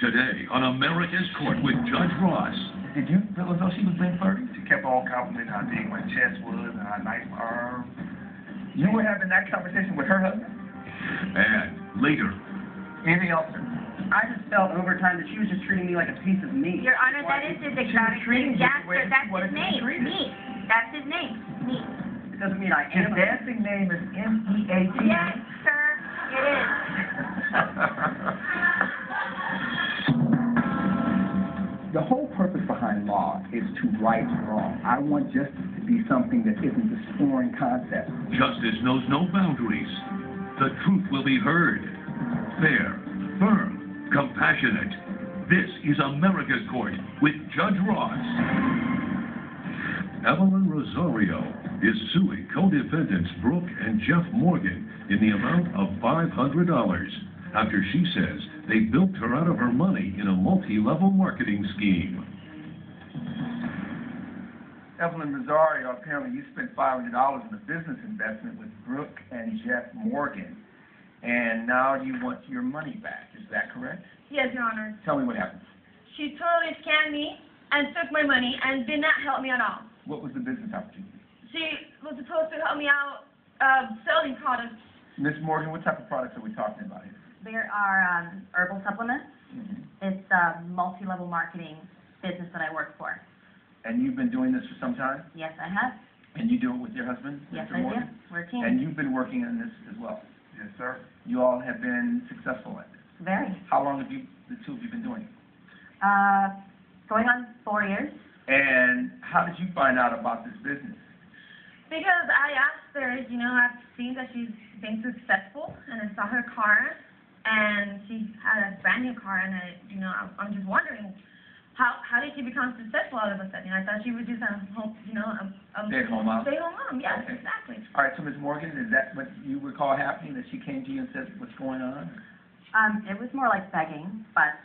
Today on America's Court with Judge Ross. Did you feel as though she was being flirty? She kept on complimenting how big my chest was and how nice my arms. You were having that conversation with her husband? And later. Anything else, sir? I just felt over time that she was just treating me like a piece of meat. Your Honor, that is his exotic name. Yes, sir, that's his name. Meat. That's his name. Meat. It doesn't mean I His am. dancing name is M-E-A-T. Yes, sir, it is. The whole purpose behind law is to right wrong. I want justice to be something that isn't this foreign concept. Justice knows no boundaries. The truth will be heard. Fair, firm, compassionate. This is America's Court with Judge Ross. Evelyn Rosario is suing co-defendants Brooke and Jeff Morgan in the amount of $500 after she says they bilked her out of her money in a multi-level marketing scheme. Evelyn Rosario, apparently you spent $500 in a business investment with Brooke and Jeff Morgan, and now you want your money back. Is that correct? Yes, Your Honor. Tell me what happened. She totally scammed me and took my money and did not help me at all. What was the business opportunity? She was supposed to help me out selling products. Ms. Morgan, what type of products are we talking about here? There are herbal supplements. Mm-hmm. It's a multi-level marketing business that I work for. And you've been doing this for some time? Yes, I have. And you do it with your husband, Yes, Mr. I Morgan? do. We're a team. And you've been working on this as well? Yes, sir. You all have been successful at this? Very. How long have the two of you been doing it? Going on 4 years. And how did you find out about this business? Because I asked her, I've seen that she's been successful, and I saw her car, and she had a brand new car, and I'm just wondering, how did she become successful all of a sudden? I thought she was just a home, Stay-at-home mom? Stay-at-home mom, yes, Okay. exactly. All right, so Ms. Morgan, is that what you recall happening, that she came to you and said what's going on? It was more like begging, but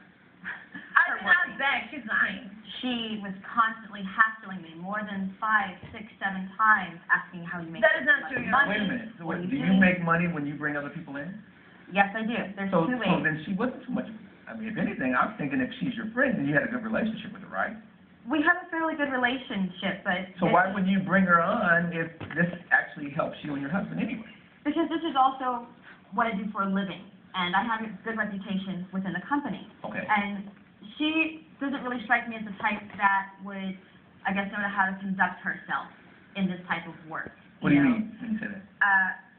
I did not beg, she's lying. she was constantly hassling me more than 5, 6, 7 times, asking how you make That is this not much true, Your money. Wait a minute. So What what, are do you doing? make money when you bring other people in? Yes, I do. There's So 2 ways. then she wasn't so much, I mean, if anything, I'm thinking if she's your friend, then you had a good relationship with her, right? We have a fairly good relationship, but So why would you bring her on if this actually helps you and your husband anyway? because this is also what I do for a living, and I have a good reputation within the company. Okay. And she doesn't really strike me as the type that would, I guess, know how to conduct herself in this type of work. What do you know? mean when you say that?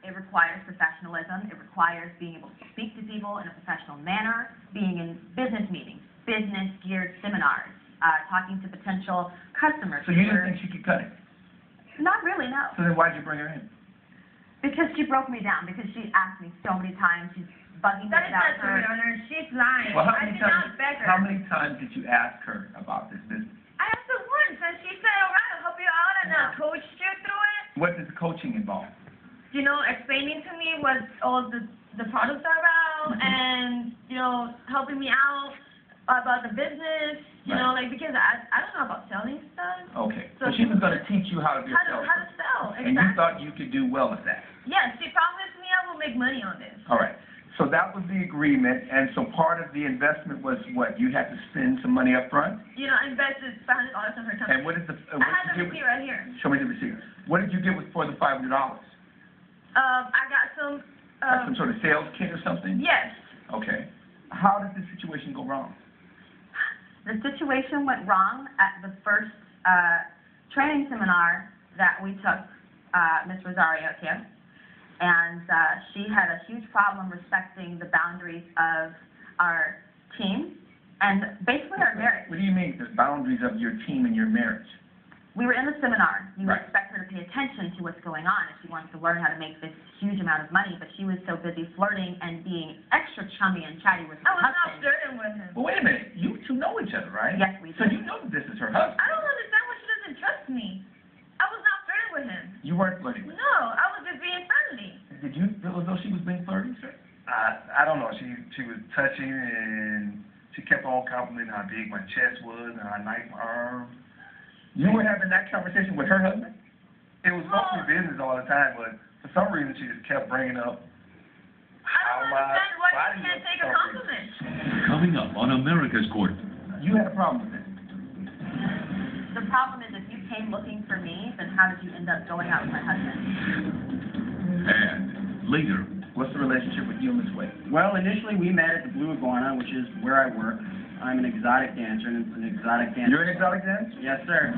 It requires professionalism. It requires being able to speak to people in a professional manner, being in business meetings, business-geared seminars, talking to potential customers. So you didn't think she could cut it? Not really, no. So then why'd you bring her in? Because she broke me down, because she asked me so many times. She's bugging me That is about not true, Your Honor. She's lying. Well, I did not beg her. how many times did you ask her about this business? I asked her once, and she said, all right, I'll help you out, and I coached you through it. What does coaching involve? Explaining to me what all the products are about, and, helping me out about the business, because I don't know about selling stuff. Okay. So she was going to teach you how to be a How to salesperson. sell, exactly. And you thought you could do well at that. Yes, she promised me I will make money on this. All right. So that was the agreement, and so part of the investment was what? You had to spend some money up front? I invested $500 in her company. And what is the... I have the receipt right here. Show me the receipt. What did you get for the $500? I got some... Some sort of sales kit or something? Yes. Okay. How did this situation go wrong? The situation went wrong at the first training seminar that we took Ms. Rosario to, and she had a huge problem respecting the boundaries of our team and basically our marriage. What do you mean, the boundaries of your team and your marriage? We were in the seminar. You Right. expect her to pay attention to what's going on if she wants to learn how to make this huge amount of money, but she was so busy flirting and being extra chummy and chatty with her I was not husband. flirting with him. Well, wait a minute. You two know each other, right? Yes, we do. So you know that this is her husband. I don't understand why she doesn't trust me. I was not flirting with him. You weren't flirting with her. No, I was just being friendly. Did you feel as though she was being flirty, sir? I don't know. She was touching, and she kept on complimenting how big my chest was and how nice my arms. You were having that conversation with her husband? It was mostly business all the time, but for some reason she just kept bringing up I don't how my understand why body you can't looked take a for some reason. compliment. coming up on America's Court. You had a problem with it. The problem is, if you came looking for me, then how did you end up going out with my husband? And later, What's the relationship with you and Ms. Wade? Well, initially we met at the Blue Iguana, which is where I work. I'm an exotic dancer, and an exotic dancer. You're an exotic dancer? Yes, sir.